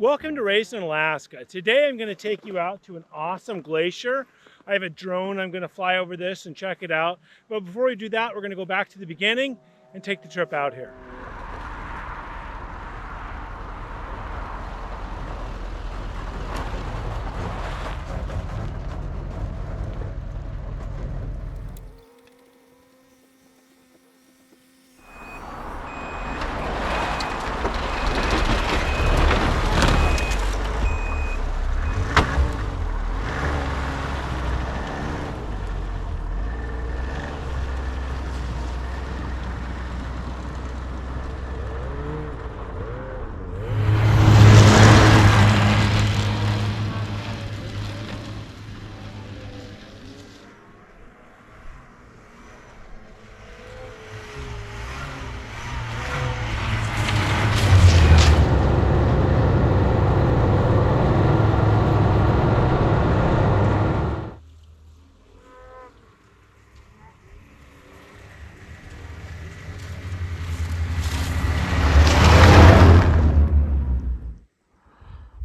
Welcome to Race in Alaska. Today I'm going to take you out to an awesome glacier. I have a drone. I'm going to fly over this and check it out. But before we do that, we're going to go back to the beginning and take the trip out here.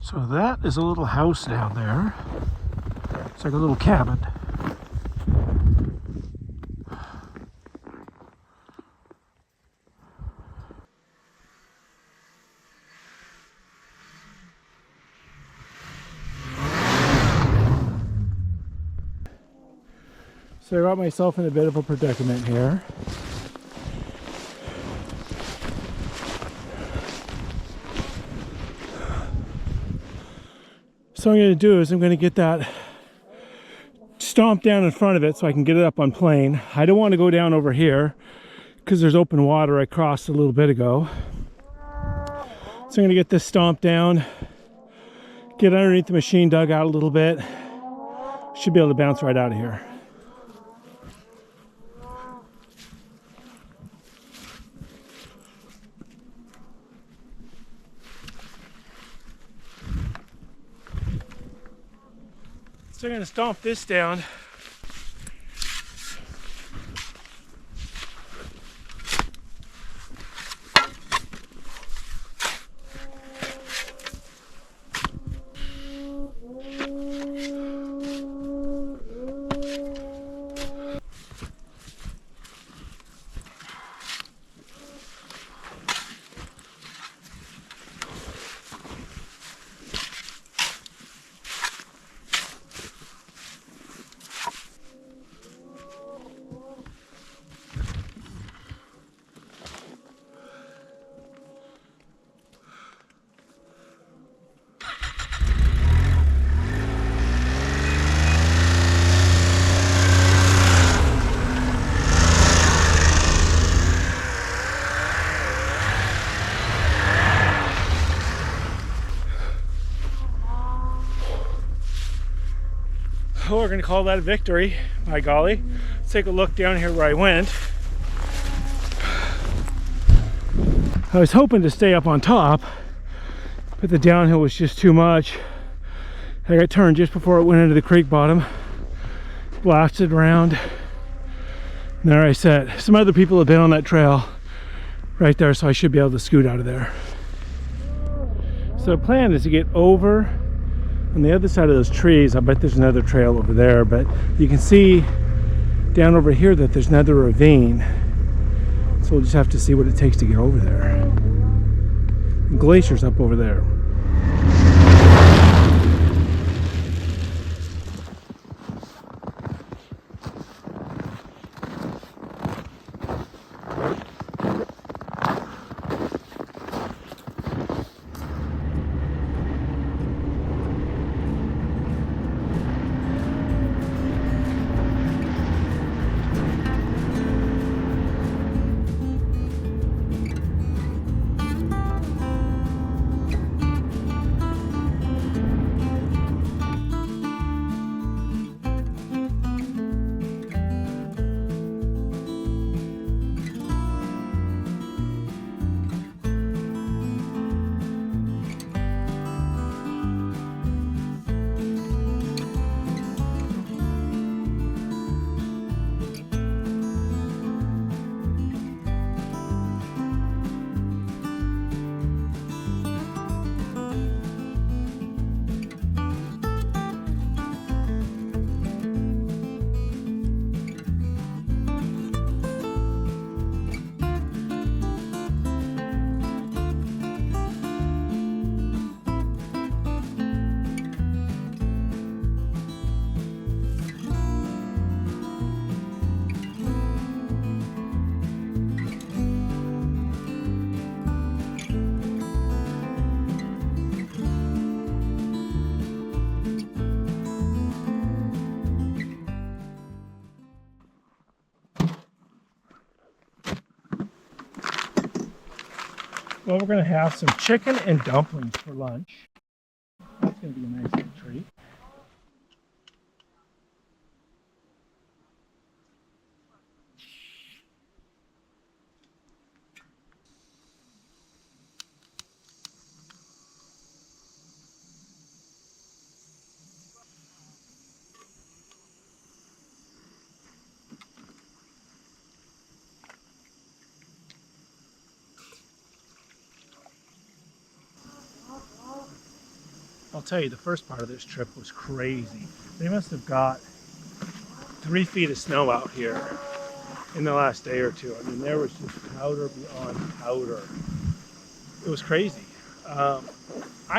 So that is a little house down there. It's like a little cabin. So I got myself in a bit of a predicament here. So what I'm going to do is I'm going to get that stomp down in front of it so I can get it up on plane. I don't want to go down over here because there's open water I crossed a little bit ago. So I'm going to get this stomp down, get underneath the machine, dug out a little bit. Should be able to bounce right out of here. So I'm going to stomp this down. Oh, we're going to call that a victory, by golly. Let's take a look down here where I went. I was hoping to stay up on top, but the downhill was just too much. I got turned just before it went into the creek bottom, blasted around, and there I sat. Some other people have been on that trail right there, so I should be able to scoot out of there. So the plan is to get over on the other side of those trees. I bet there's another trail over there, but you can see down over here that there's another ravine. So we'll just have to see what it takes to get over there. The glacier's up over there. Well, we're going to have some chicken and dumplings for lunch. That's going to be a nice little treat. I'll tell you, the first part of this trip was crazy. They must have got 3 feet of snow out here in the last day or two. I mean, there was just powder beyond powder. It was crazy. I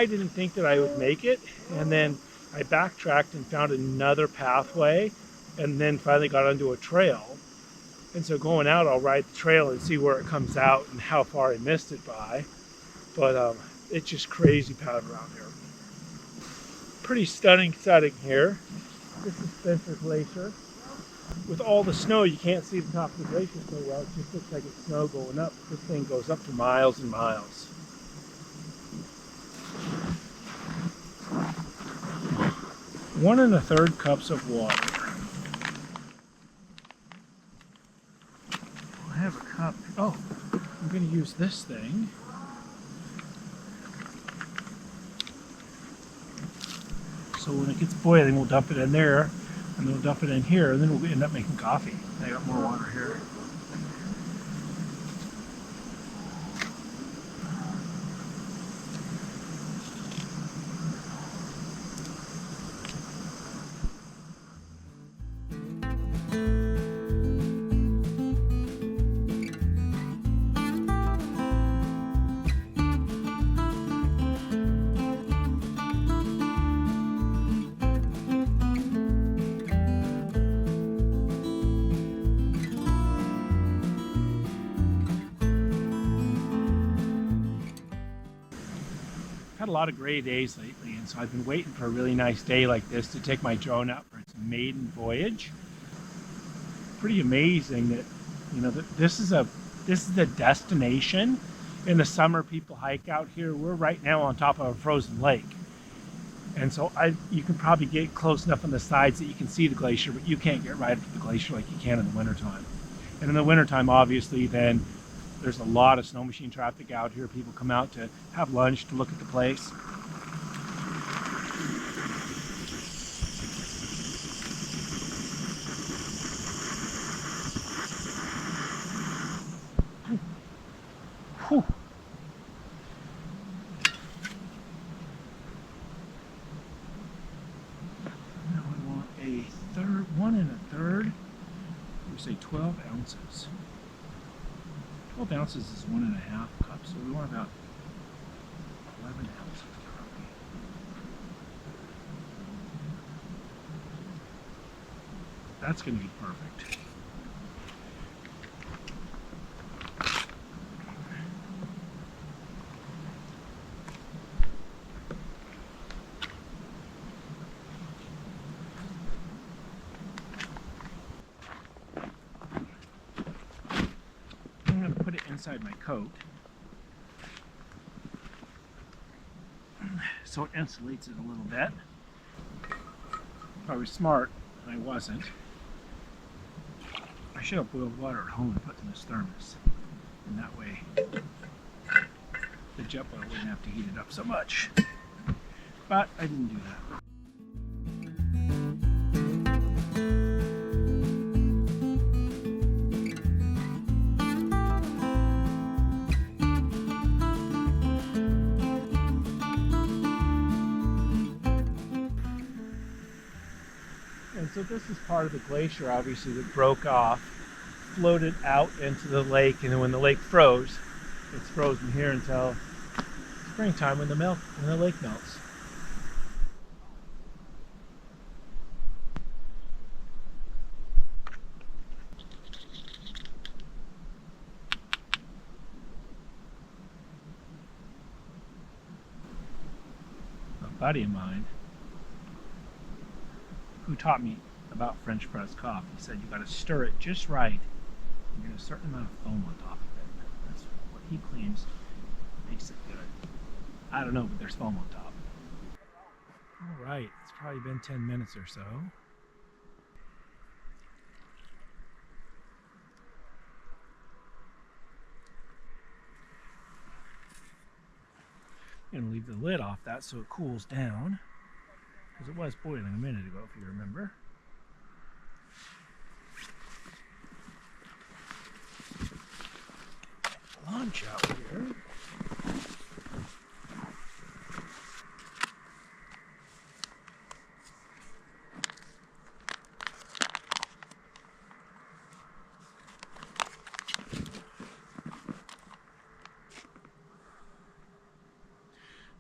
didn't think that I would make it, and then I backtracked and found another pathway, and then finally got onto a trail. And so going out, I'll ride the trail and see where it comes out and how far I missed it by. But it's just crazy powder out here. Pretty stunning setting here. This is Spencer Glacier. With all the snow, you can't see the top of the glacier so well. It just looks like it's snow going up. This thing goes up for miles and miles. One and a third cups of water. I have a cup. Oh, I'm going to use this thing. So when it gets boiling, we'll dump it in there, and then we'll dump it in here, and then we'll end up making coffee. I got more water here. Had a lot of gray days lately, and so I've been waiting for a really nice day like this to take my drone out for its maiden voyage. Pretty amazing that, you know, that this is a destination. In the summer, people hike out here. We're right now on top of a frozen lake, and so you can probably get close enough on the sides that you can see the glacier, but you can't get right up to the glacier like you can in the wintertime. And in the wintertime, obviously, then there's a lot of snow machine traffic out here. People come out to have lunch, to look at the place. Whew. Now I want a third, 1 1/3. We say 12 ounces. 12 ounces is 1.5 cups, so we want about 11 ounces probably. That's going to be perfect. Put it inside my coat so it insulates it a little bit. If I was smart, and I wasn't, I should have boiled water at home and put in this thermos, and that way the jet boil wouldn't have to heat it up so much. But I didn't do that. And so this is part of the glacier, obviously, that broke off, floated out into the lake, and then when the lake froze, it's frozen here until springtime when the lake melts. A buddy of mine who taught me about French press coffee said you got to stir it just right and get a certain amount of foam on top of it. That's what he claims Makes it good. I don't know, but there's foam on top. All right, it's probably been 10 minutes or so. I'm gonna leave the lid off that so it cools down, because it was boiling a minute ago, if you remember. Launch out here.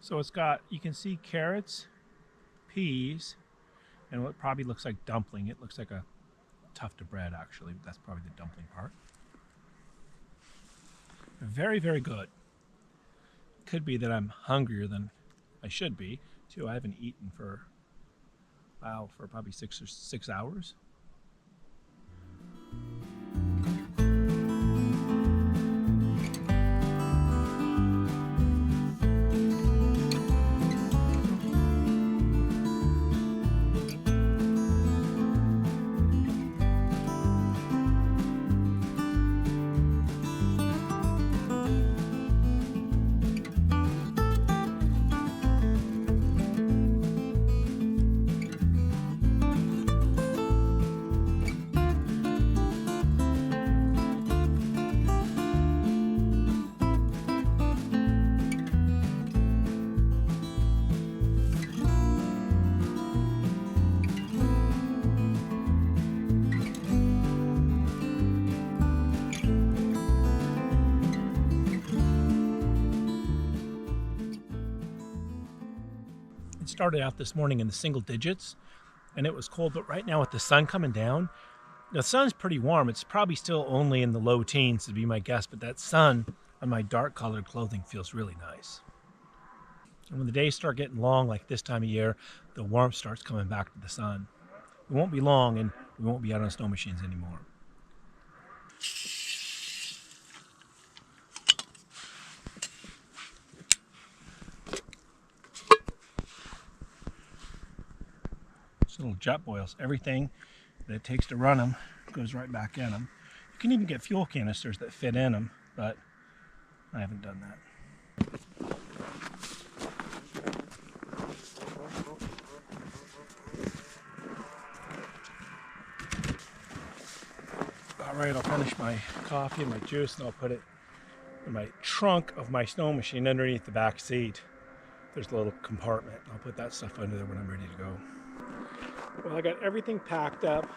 So it's got, you can see carrots, peas, and what probably looks like dumpling. It looks like a tuft of bread, actually. That's probably the dumpling part. Very, very good. Could be that I'm hungrier than I should be, too. I haven't eaten for, wow, for probably 6 hours. Started out this morning in the single digits and it was cold, but right now with the sun coming down, the sun's pretty warm. It's probably still only in the low teens to be my guess, but that sun on my dark colored clothing feels really nice. And when the days start getting long like this time of year, the warmth starts coming back to the sun. It won't be long and we won't be out on snow machines anymore. Little jet boils. Everything that it takes to run them goes right back in them. You can even get fuel canisters that fit in them, but I haven't done that. All right, I'll finish my coffee and my juice and I'll put it in my trunk of my snow machine underneath the back seat. There's a little compartment. I'll put that stuff under there when I'm ready to go. Well, I got everything packed up.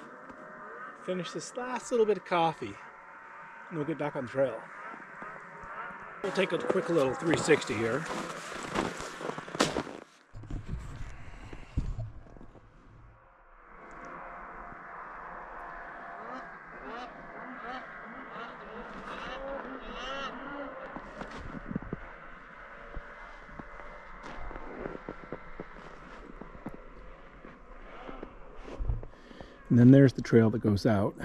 Finish this last little bit of coffee, and we'll get back on the trail. We'll take a quick little 360 here. And then there's the trail that goes out.